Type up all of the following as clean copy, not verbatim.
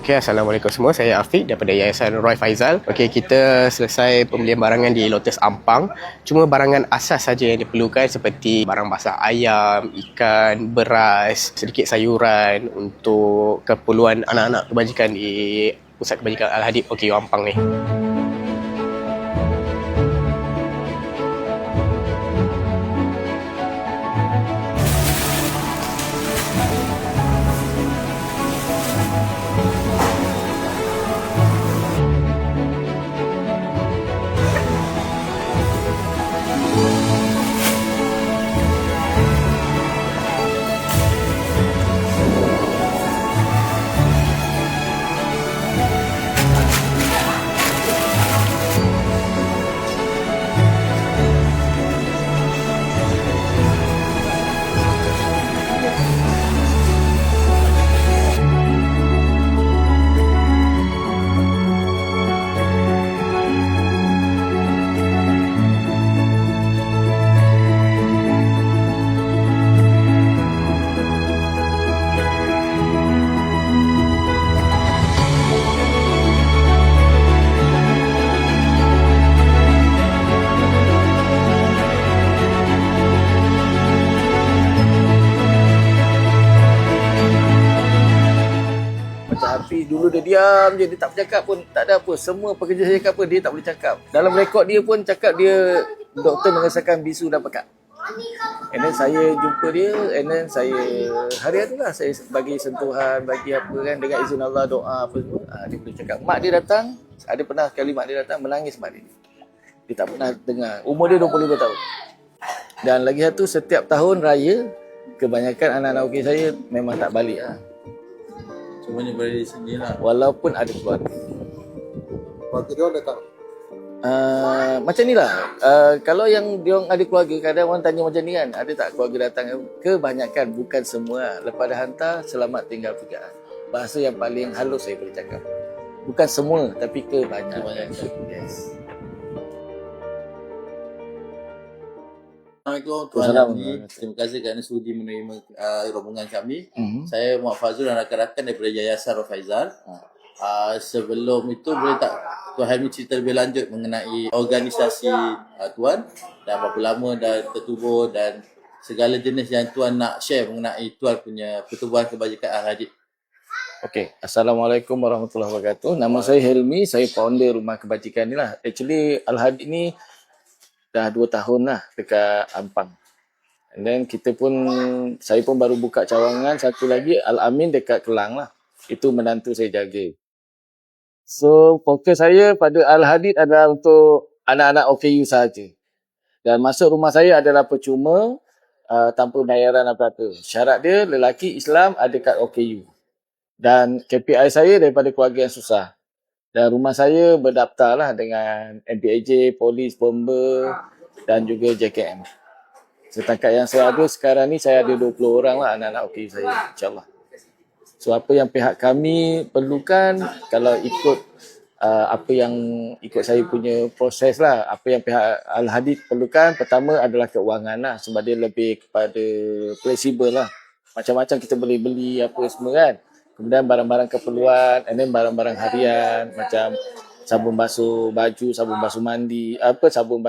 Okay, Assalamualaikum semua. Saya Afiq daripada Yayasan Roy Faizal. Okay, kita selesai pembelian barangan di Lotus Ampang. Cuma barangan asas saja yang diperlukan seperti barang basah ayam, ikan, beras, sedikit sayuran untuk keperluan anak-anak kebajikan di Pusat Kebajikan Al-Hadid OKU Ampang ni. Tapi dulu dia diam je, dia tak bercakap pun, tak ada apa. Semua pekerja saya cakap apa, dia tak boleh cakap. Dalam rekod dia pun cakap dia, doktor mengesahkan bisu dan pekat. And then saya jumpa dia, and then saya, hari tu lah saya bagi sentuhan, bagi apa kan, dengan izin Allah, doa apa semua. Dia boleh cakap. Mak dia datang, ada pernah sekali mak dia datang, menangis mak dia. Dia tak pernah dengar. Umur dia 25 tahun. Dan lagi satu, setiap tahun raya, kebanyakan anak-anak okey saya memang tak balik lah. Semuanya berada di sini lah. Walaupun ada keluarga. Keluarga dia orang datang. Macam ni lah. Kalau yang dia orang ada keluarga, kadang orang tanya macam ni kan, ada tak keluarga datang? Kebanyakan, bukan semua. Lepas dah hantar, selamat tinggal pergian. Bahasa yang paling halus saya boleh cakap. Bukan semua, tapi kebanyakan. Yes. Assalamualaikum Tuan Hamdi. Terima kasih kerana sudi menerima rombongan kami. Saya Muhammad Fazul dan rakan-rakan daripada Yayasan Roy Faizal. Sebelum itu boleh tak Tuan Hamdi cerita lebih lanjut mengenai organisasi Tuan dan berapa lama dah tertubuh dan segala jenis yang Tuan nak share mengenai Tuan punya Pertubuhan Kebajikan Al-Hadid. Okey, Assalamualaikum warahmatullahi wabarakatuh. Nama saya Helmi, saya founder Rumah Kebajikan ni lah. Actually Al-Hadid ni dah 2 tahun lah dekat Ampang. And then saya pun baru buka cawangan satu lagi, Al-Amin dekat Kelang lah. Itu menantu saya jaga. So fokus saya pada Al-Hadid adalah untuk anak-anak OKU sahaja. Dan masuk rumah saya adalah percuma, tanpa bayaran apa-apa. Syarat dia lelaki Islam ada kat OKU. Dan KPI saya daripada keluarga yang susah. Dan rumah saya berdaftar lah dengan MPAJ, Polis, Bomber dan juga JKM. Setakat yang saya ada sekarang ni, saya ada 20 orang lah anak-anak OKU saya, insyaAllah. So apa yang pihak kami perlukan, kalau ikut apa yang ikut saya punya proses lah, apa yang pihak Al-Hadid perlukan, pertama adalah keuangan lah, sebab dia lebih kepada fleksibel lah. Macam-macam kita boleh beli apa semua kan. Kemudian barang-barang keperluan, and then barang-barang harian macam sabun basuh baju, sabun basuh mandi, sabun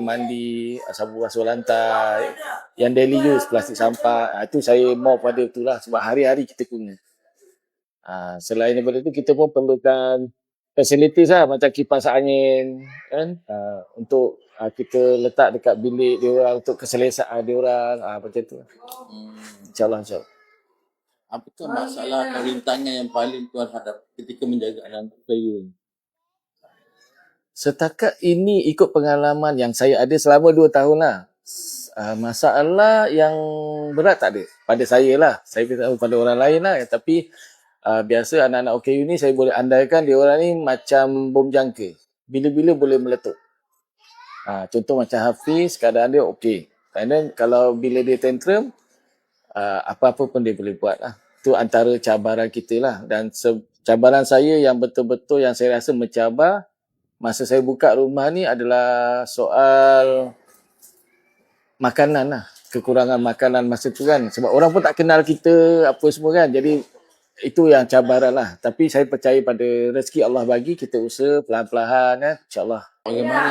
mandi, sabun basuh lantai, yang daily use, plastik sampah. Itu saya mau pada itulah sebab hari-hari kita guna. Selain daripada itu, kita pun perlukan facilities lah, macam kipas angin kan, untuk kita letak dekat bilik dia orang untuk keselesaan dia orang, macam tu. InsyaAllah. Apakah masalah atau rintangan yang paling Tuan hadap ketika menjaga anak OKU? Setakat ini ikut pengalaman yang saya ada selama 2 tahun lah. Masalah yang berat tak ada. Pada saya lah. Saya tahu pada orang lain lah. Tapi biasa anak-anak OKU ni saya boleh andaikan dia orang ni macam bom jangka. Bila-bila boleh meletup. Contoh macam Hafiz, keadaan dia okey. And then kalau bila dia tantrum, apa-apa pun dia boleh buat lah. Itu antara cabaran kita lah. Dan cabaran saya yang betul-betul yang saya rasa mencabar masa saya buka rumah ni adalah soal makanan lah. Kekurangan makanan masa tu kan. Sebab orang pun tak kenal kita apa semua kan. Jadi itu yang cabaran lah. Tapi saya percaya pada rezeki Allah bagi, kita usaha pelan-pelan kan, insyaAllah. Bagaimana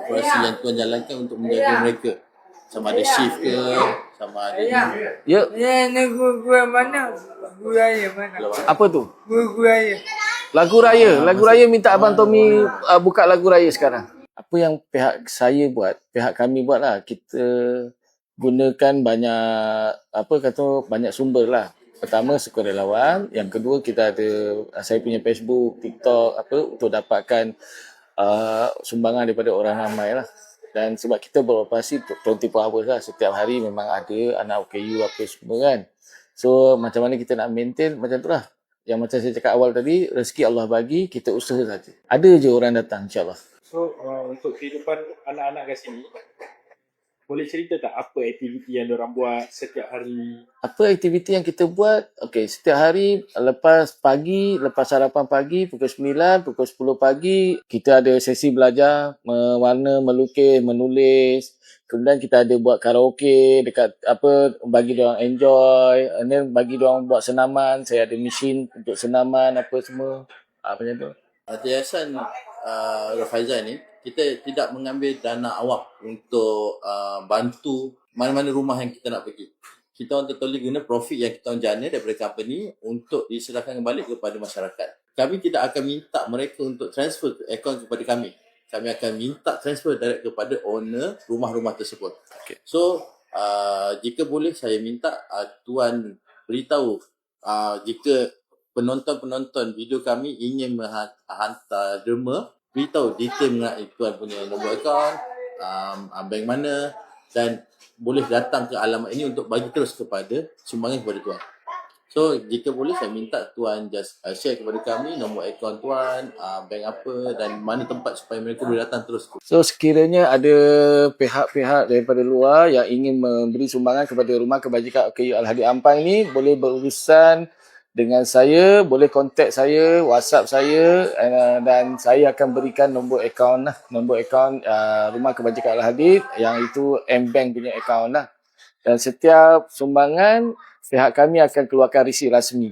operasi yang tuan jalankan untuk menjaga mereka? Sama ada shift ke, sama ada Ya, Guru mana? Guru raya mana? apa tu? Guru raya. Lagu raya. Lagu raya minta Abang Tommy buka lagu raya sekarang. Apa yang pihak saya buat, pihak kami buat lah. Kita gunakan banyak sumber lah. Pertama, sukarelawan. Yang kedua, kita ada saya punya Facebook, TikTok untuk dapatkan sumbangan daripada orang ramai lah. Dan sebab kita beroperasi 24 hours lah. Setiap hari memang ada anak OKU apa semua kan. So macam mana kita nak maintain, macam tu lah. Yang macam saya cakap awal tadi, rezeki Allah bagi, kita usaha saja. Ada je orang datang, insyaAllah. So untuk kehidupan anak-anak kat sini, boleh cerita tak apa aktiviti yang diorang buat setiap hari? Apa aktiviti yang kita buat? Okey, setiap hari lepas sarapan pagi pukul 9, pukul 10 pagi, kita ada sesi belajar mewarna, melukis, menulis. Kemudian kita ada buat karaoke dekat bagi diorang enjoy, and then bagi diorang buat senaman. Saya ada mesin untuk senaman apa semua. Macam tu. Yayasan Rafaizal ni, kita tidak mengambil dana awam untuk bantu mana-mana rumah yang kita nak pergi. Kita orang totally guna profit yang kita orang jana daripada company untuk diserahkan kembali kepada masyarakat. Kami tidak akan minta mereka untuk transfer akaun kepada kami. Kami akan minta transfer direct kepada owner rumah-rumah tersebut. Okay. So, jika boleh saya minta tuan beritahu jika penonton-penonton video kami ingin hantar derma, beritahu detail mengenai tuan punya nombor akaun, bank mana, dan boleh datang ke alamat ini untuk bagi terus kepada sumbangan kepada tuan. So, jika boleh saya minta tuan just share kepada kami nombor akaun tuan, bank apa dan mana tempat supaya mereka boleh datang terus. So sekiranya ada pihak-pihak daripada luar yang ingin memberi sumbangan kepada Rumah Kebajikan OKU Al-Hadid Ampang ini, boleh berurusan dengan saya, boleh kontak saya, WhatsApp saya, dan saya akan berikan nombor akaun Rumah Kebajikan Al-Hadid, yang itu M-Bank punya akaun lah. Dan setiap sumbangan pihak kami akan keluarkan risik rasmi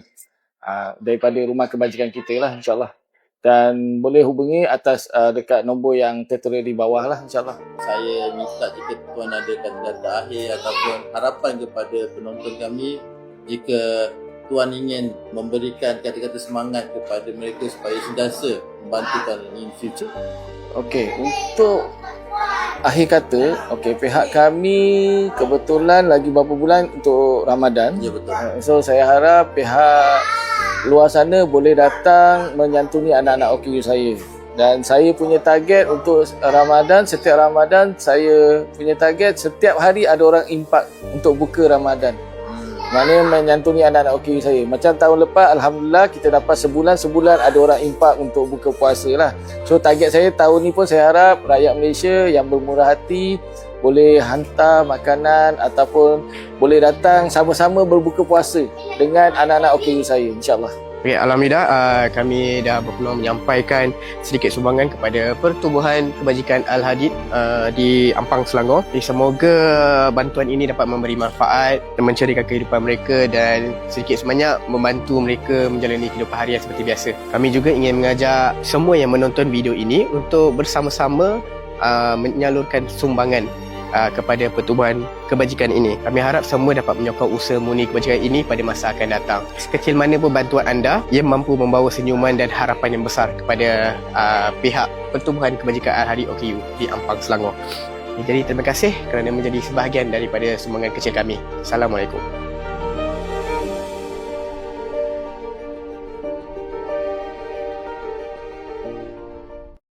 daripada Rumah Kebajikan kita lah, insyaAllah. Dan boleh hubungi atas dekat nombor yang tertera di bawah lah, insyaAllah. Saya minta jika tuan ada kata-kata akhir ataupun harapan kepada penonton kami, jika tuan ingin memberikan kata-kata semangat kepada mereka supaya sentiasa membantu tuan in future. Okey, untuk akhir kata, pihak kami kebetulan lagi beberapa bulan untuk Ramadan. Ya, betul. So saya harap pihak luar sana boleh datang menyantuni anak-anak OKU saya. Dan saya punya target untuk Ramadan, setiap Ramadan saya punya target setiap hari ada orang impak untuk buka Ramadan. Mana menyantuni anak-anak OKU saya. Macam tahun lepas, Alhamdulillah kita dapat sebulan ada orang impak untuk buka puasa lah. So target saya tahun ni pun saya harap rakyat Malaysia yang bermurah hati boleh hantar makanan ataupun boleh datang sama-sama berbuka puasa dengan anak-anak OKU saya, insyaAllah. Okay, alhamdulillah kami dah berpeluang menyampaikan sedikit sumbangan kepada Pertubuhan Kebajikan Al-Hadid di Ampang, Selangor. Jadi, semoga bantuan ini dapat memberi manfaat dan menceriakan kehidupan mereka dan sedikit sebanyak membantu mereka menjalani kehidupan harian seperti biasa. Kami juga ingin mengajak semua yang menonton video ini untuk bersama-sama menyalurkan sumbangan kepada Pertubuhan Kebajikan ini. Kami harap semua dapat menyokong usaha murni kebajikan ini pada masa akan datang. Sekecil mana pun bantuan anda, ia mampu membawa senyuman dan harapan yang besar kepada pihak Pertubuhan Kebajikan Al-Hadid OKU di Ampang, Selangor. Jadi terima kasih kerana menjadi sebahagian daripada sumbangan kecil kami. Assalamualaikum.